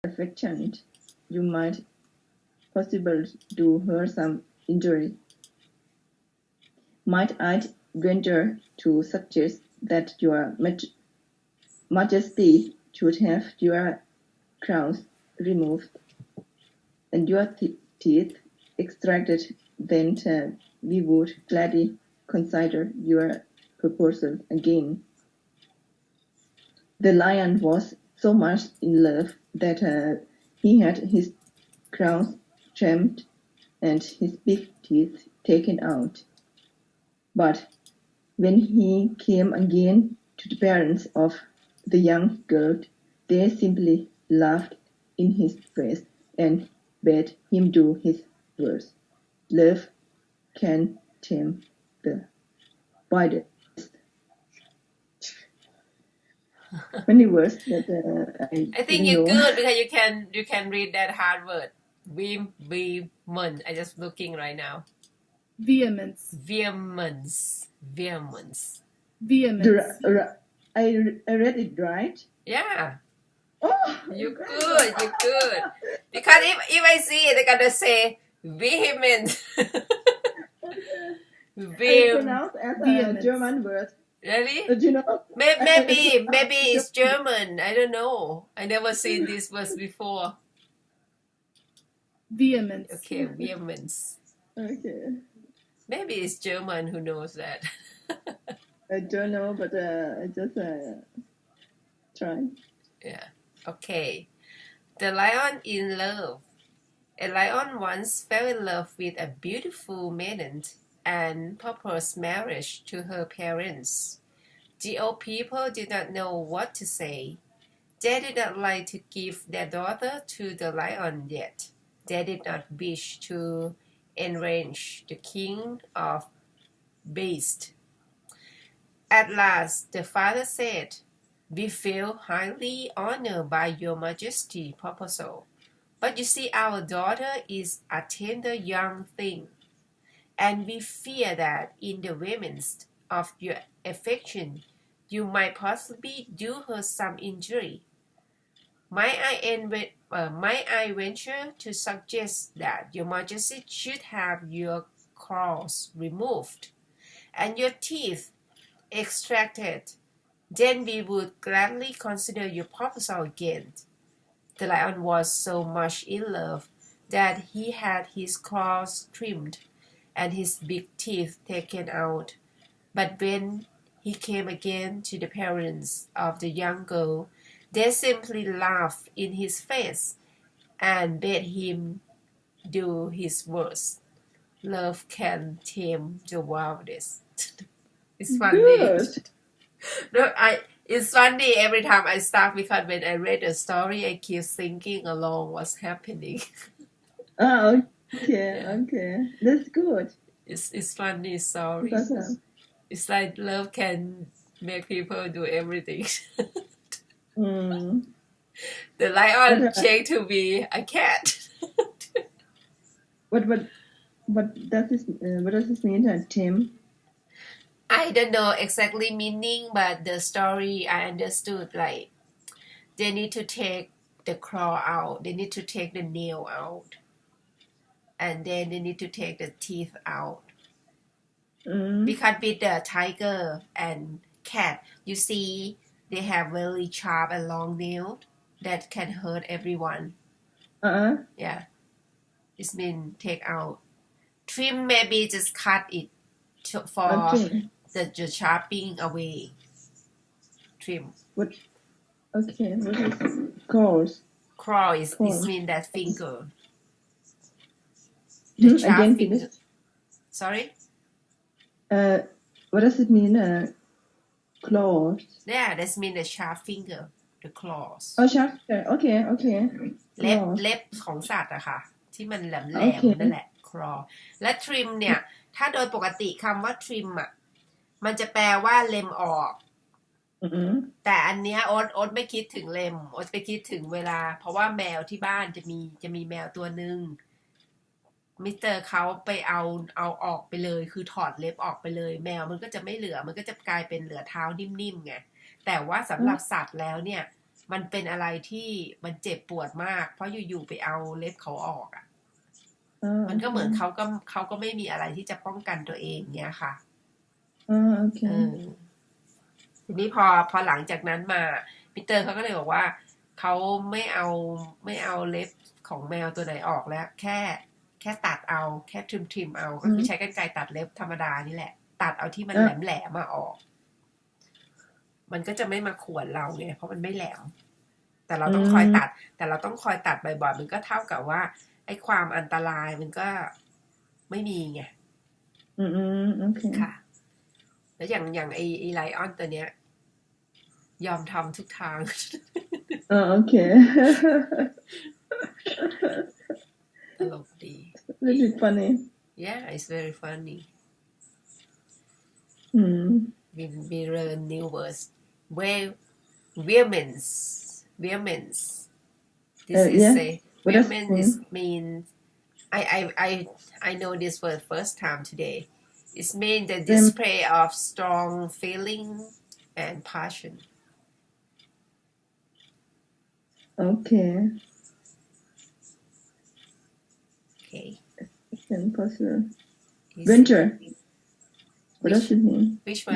affectionate, you might possibly do her some injury. Might I venture to suggest that your Majesty should have your crowns removed and your teeth extracted, then we would gladly consider your proposal again. The lion was so much in love that he had his crowns trimmed and his big teeth taken out. But when he came again to the parents of the young girl, they simply laughed in his face and bade him do his worst. Love can tame the wildest. Many words that I think you're good because you can read that hard word. Vehement. I just looking right now. Vehemence. I read it right. Yeah. Oh, You're good. Because if I see it, I gotta say vehement. I pronounce as a German word. Really? But you know, Maybe it's German. I don't know. I never seen this word before. Vehemence. Okay, vehemence. Okay. Maybe it's German. Who knows that? I don't know, but I just try. Yeah. Okay. The lion in love. A lion once fell in love with a beautiful maiden and proposed marriage to her parents. The old people did not know what to say. They did not like to give their daughter to the lion yet. They did not wish to enrage the king of beasts. At last, the father said, "We feel highly honored by your majesty's proposal. But you see, our daughter is a tender young thing, and we fear that in the midst of your affection, you might possibly do her some injury. Might I venture to suggest that your majesty should have your claws removed and your teeth extracted? Then we would gladly consider your proposal again." The lion was so much in love that he had his claws trimmed and his big teeth taken out. But when he came again to the parents of the young girl, they simply laughed in his face and bade him do his worst. Love can tame the wildest. It's funny. Good. No, it's funny every time I start because when I read the story, I keep thinking along what's happening. Oh, okay. That's good. It's funny story. Because, It's like love can make people do everything. mm, The lion But, changed to be a cat. what does this mean, Tim? I don't know exactly meaning, but the story I understood like they need to take the claw out, they need to take the nail out, and then they need to take the teeth out. Because with the tiger and cat, you see they have very sharp and long nails that can hurt everyone. Yeah, it means take out. Trim maybe just cut it for Okay. the sharpening away. Trim. What is claws? Claw is Claw. mean that finger. Hmm, The sharp again, finger. please. Sorry? What does it mean? Claws. Yeah, that means the sharp finger. The claws. Oh, sharp. Okay. เล็บ Claws. เล็บของสัตว์อะค่ะ ที่มันแหลม โอเค ๆนั่นแหละ claw และ trim เนี่ย ถ้าโดยปกติคำว่า trim อะมันจะแปลว่าเล็มออก Mm-hmm. แต่อันเนี้ยโอ๊ตไม่คิดถึงเล็มโอ๊ตไปคิดถึงเวลา เพราะว่าแมวที่บ้านจะมีแมวตัวหนึ่งมิสเตอร์เขาไปเอาออกไปเลยคือถอดเล็บออกไปเลยแมวมันก็จะไม่เหลือมันก็จะกลายเป็นเหลือเท้านิ่มๆไงแต่ว่าสำหรับสัตว์แล้วเนี่ย มันเป็นอะไรที่มันเจ็บปวดมากเพราะอยู่ๆไปเอาเล็บเขาออกอ่ะมันก็เหมือนเขาก็ไม่มีอะไรที่จะป้องกันตัวเองเนี้ยค่ะโอเคทีนี้พอหลังจากนั้นมาปีเตอร์เขาก็เลยบอกว่าเขาไม่เอาเล็บของแมวตัวไหนออกแล้วแค่ตัดเอาแค่ทริมเอาก็คือใช้กรรไกรตัดเล็บธรรมดานี่แหละตัดเอาที่มันแหลมมาออกมันก็จะไม่มาข่วนเราไงเพราะมันไม่แหลมแต่เราต้องคอยตัดบ่อยๆมันก็เท่ากับว่าไอ้ความอันตรายมันก็ไม่มีไงโอเคค่ะแล้วอย่างไอ้ไลออนตัวเนี้ยยอมทำทุกทางโอเคตลกดี Really funny Yeah it's very funny we learn new words women's this is a women's means I know this word first time today it means the display of strong feeling and passion okay possible venture what does it mean which one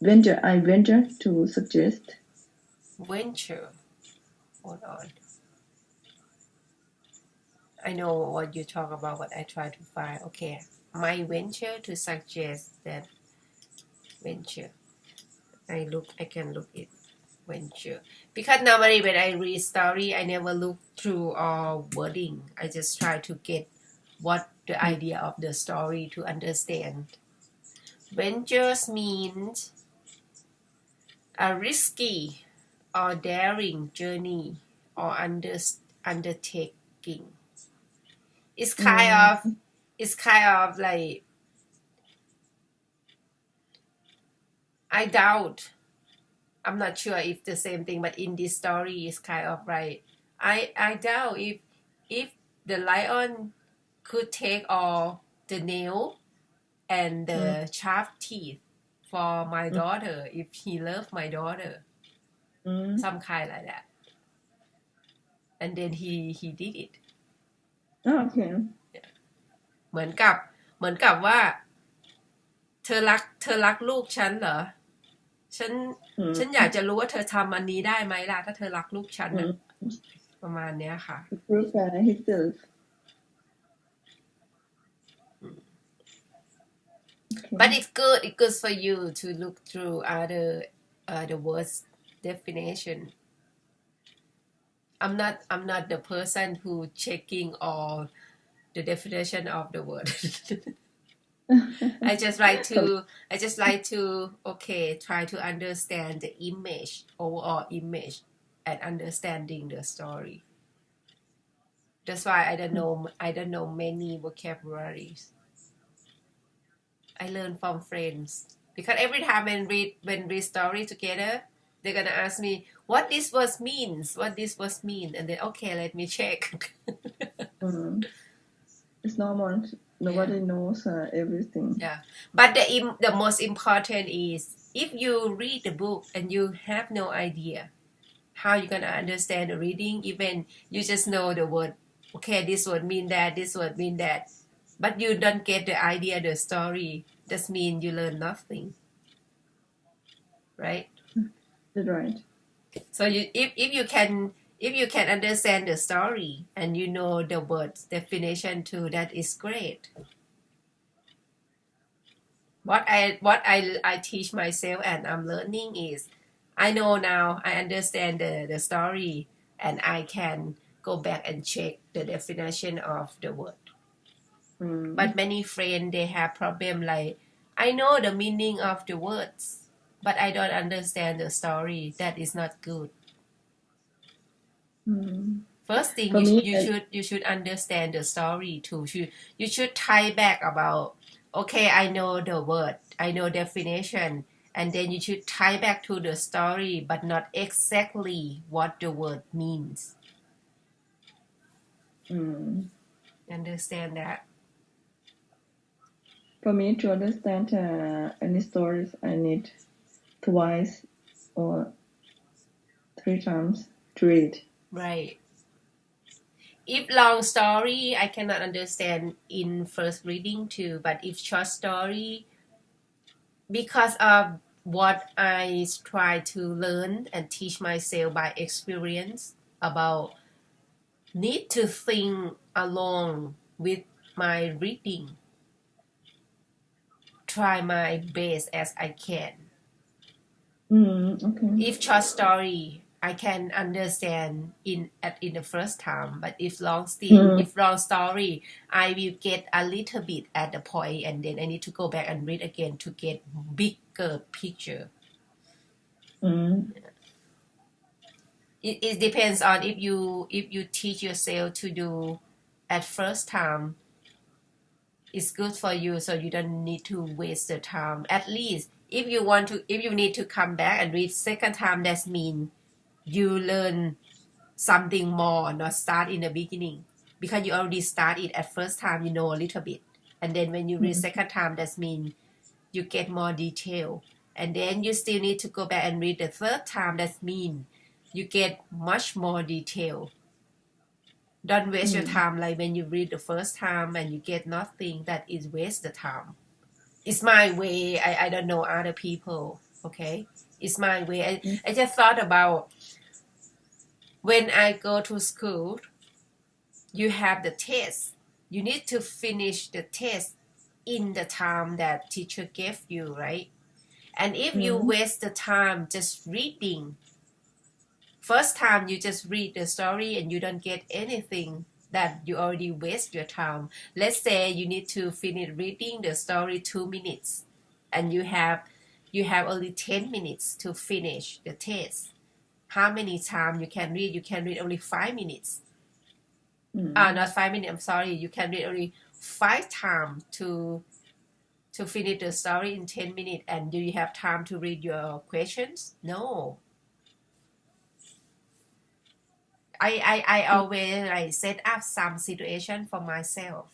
venture I venture to suggest venture hold on I know what you talk about what I try to find okay my venture to suggest that venture I can look it venture because normally when I read story I never look through all wording I just try to get what the idea of the story to understand ventures means a risky or daring journey or undertaking it's kind of like I doubt I'm not sure if the same thing but in this story is kind of right I doubt if the lion could take all the nail and the sharp teeth for my daughter if he loved my daughter some kind like that and then he did it okay เหมือนกับว่าเธอรักลูกฉันเหรอฉันอยากจะรู้ว่าเธอทำอันนี้ได้ไหมล่ะถ้าเธอรักลูกฉันนะประมาณเนี้ยค่ะ himself but it's good for you to look through the words definition I'm not the person who checking all the definition of the word I just like to okay try to understand the image overall image and understanding the story that's why I don't know many vocabularies I learn from friends because every time when read story together they're gonna ask me what this word means and then okay let me check it's normal nobody knows everything yeah but the most important is if you read the book and you have no idea how you gonna understand the reading even you just know the word okay this word mean that this word mean that but you don't get the idea the story that means you learn nothing right that's right so if you can understand the story and you know the words definition too that is great what I teach myself and I'm learning is I know now I understand the story and I can go back and check the definition of the word but many friends they have problem like I know the meaning of the words but I don't understand the story that is not good first thing you should understand the story too you should tie back about okay I know the word I know definition and then you should tie back to the story but not exactly what the word means understand that for me to understand any stories I need twice or 3 times to read. Right. If long story, I cannot understand in first reading too. But if short story, because of what I try to learn and teach myself by experience about need to think along with my reading. Try my best as I can. Okay. If short story, I can understand in the first time. But if long story, I will get a little bit at the point, and then I need to go back and read again to get bigger picture. It depends on if you teach yourself to do at first time. It's good for you, so you don't need to waste the time. At least if you need to come back and read second time, that means you learn something more, not start in the beginning, because you already started at first time, you know a little bit, and then when you read second time, that means you get more detail, and then you still need to go back and read the third time. That means you get much more detail. Don't waste your time like when you read the first time and you get nothing. That is waste the time. It's my way. I don't know other people. Okay, it's my way. I just thought about when I go to school, you have the test. You need to finish the test in the time that teacher gave you, right? And if you waste the time just reading, first time you just read the story and you don't get anything, that you already waste your time. Let's say you need to finish reading the story 2 minutes and you have only 10 minutes to finish the test. How many times you can read? You can read only 5 minutes. Not 5 minutes, I'm sorry. You can read only 5 times to finish the story in 10 minutes. And do you have time to read your questions? No. I always like set up some situation for myself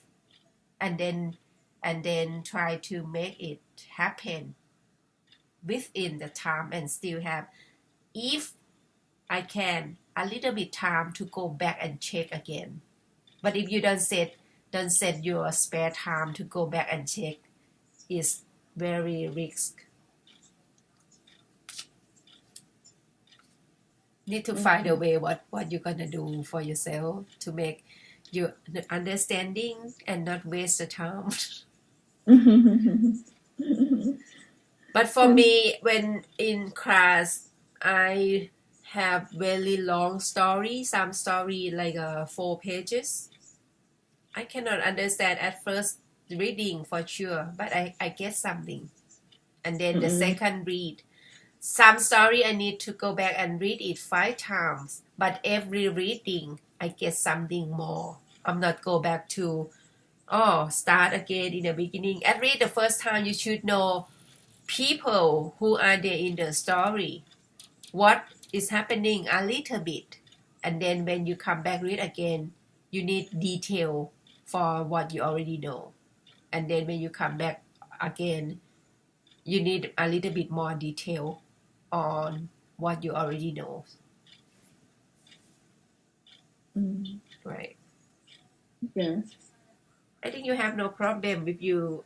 and then try to make it happen within the time and still have, if I can, a little bit time to go back and check again. But if you don't set your spare time to go back and check, it's very risky. Need to find a way what you're gonna do for yourself to make your understanding and not waste the time. But for me, when in class, I have very long story, some story like 4 pages. I cannot understand at first reading for sure, but I get something. And then the second read, some story I need to go back and read it 5 times, but every reading I get something more. I'm not go back to start again in the beginning. At read the first time, you should know people who are there in the story, what is happening a little bit, and then when you come back read again, you need detail for what you already know, and then when you come back again, you need a little bit more detail on what you already know. Right. Yeah. I think you have no problem with you.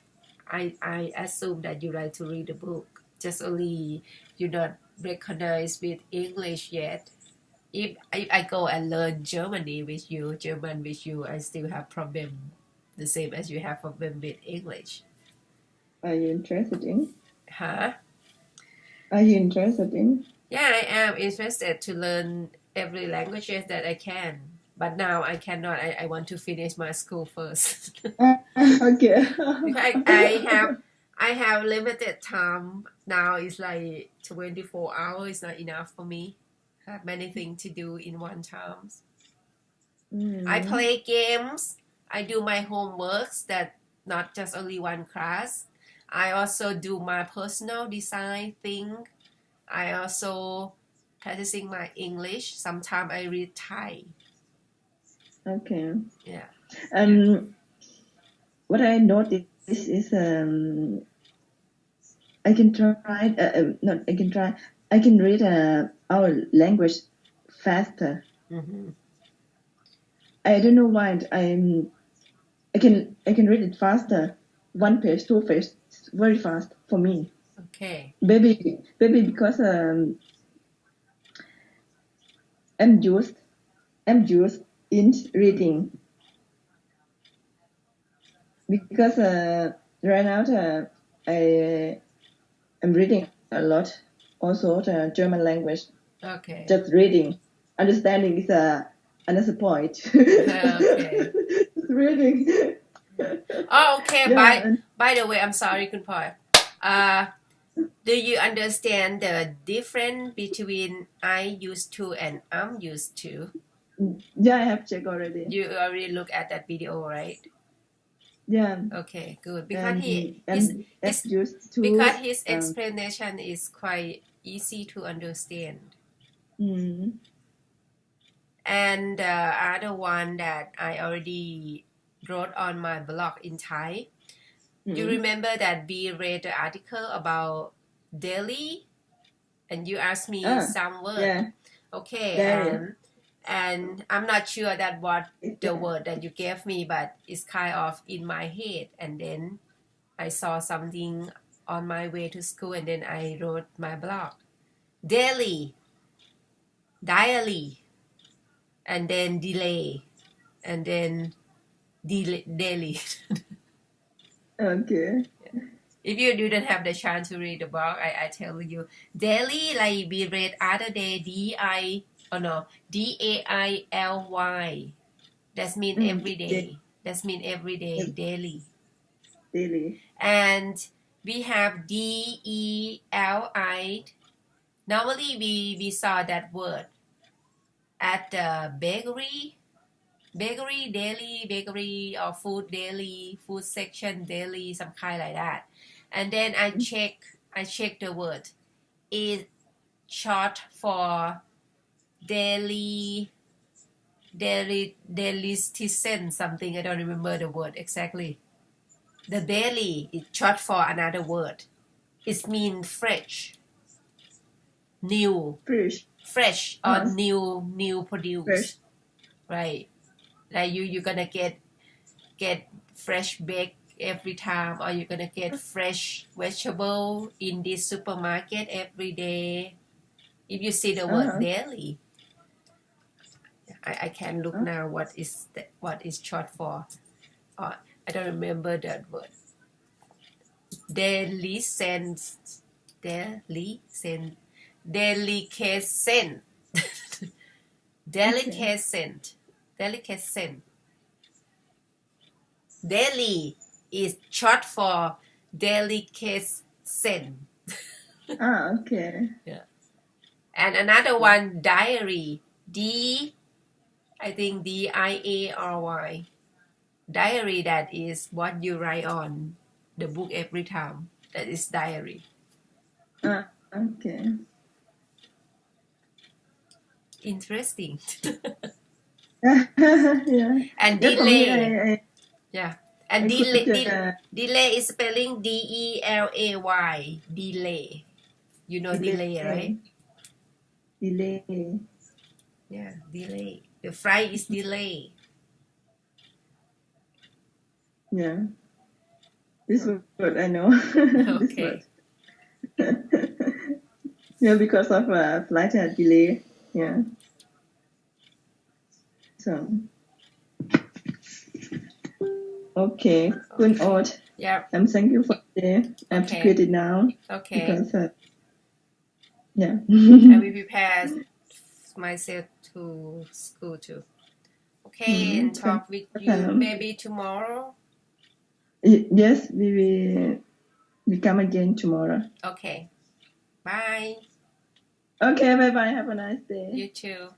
I assume that you like to read the book. Just only you not recognize with English yet. If I go and learn German with you, I still have problem the same as you have problem with English. Are you interested in? Huh? Are you interested in? Yeah, I am interested to learn every language that I can. But now I cannot. I want to finish my school first. Okay. I have limited time. Now it's like 24 hours is not enough for me. I have many things to do in one time. I play games. I do my homeworks that not just only one class. I also do my personal design thing. I also practicing my English. Sometimes I read Thai. Okay. Yeah. What I noticed is I can try. I can read our language faster. Mm-hmm. I don't know why. I can read it faster. 1 page, 2 page, very fast for me. Okay. Maybe because I'm used in reading. Because right now I am reading a lot. Also the German language. Okay. Just reading. Understanding is another point. Okay. Just reading. Oh, okay. Yeah. By the way, I'm sorry, คุณพลอย do you understand the difference between I used to and I'm used to? Yeah, I have checked already. You already look at that video, right? Yeah. Okay, good. Because and used to because his explanation is quite easy to understand. And the other one that I already wrote on my blog in Thai. You remember that we read the article about Delhi, and you asked me some word. Yeah. Okay, Delhi. and I'm not sure that what the word that you gave me, but it's kind of in my head. And then I saw something on my way to school, and then I wrote my blog. Delhi, diary, and then delay, and then daily. Okay. If you didn't have the chance to read the blog, I tell you, daily, like we read other day, D-A-I-L-Y. That means every day. That means every day, daily. Daily. And we have D-E-L-I. Normally, we saw that word at the bakery, daily, bakery or food daily, food section daily, some kind like that. And then I check the word. It's short for daily citizen something. I don't remember the word exactly. The daily is short for another word. It means fresh, new, fresh or new produce. Fresh. Right. Like you're gonna get fresh baked every time, or you're gonna get fresh vegetable in this supermarket every day. If you see the word daily, I can look now what is short for. I don't remember that word. Delicatessen. Daily is short for delicatessen. Okay. Yeah. And another one, diary. I think D-I-A-R-Y. Diary, that is what you write on the book every time. That is diary. Okay. Interesting. Yeah. And Yeah, for delay. me, Yeah. And delay is spelling D-E-L-A-Y. Delay. You know delay, right? Delay. Yeah, delay. The flight is delay. Yeah. This word I know. This Okay. word. Yeah, because of flight delay. Yeah. So. Okay. Good odd. Yeah. Thank you for today. I have to quit it now. Okay. Because yeah. I will prepare myself to school too. Okay, and talk with you maybe tomorrow. Yes, we come again tomorrow. Okay. Bye. Okay, bye bye. Have a nice day. You too.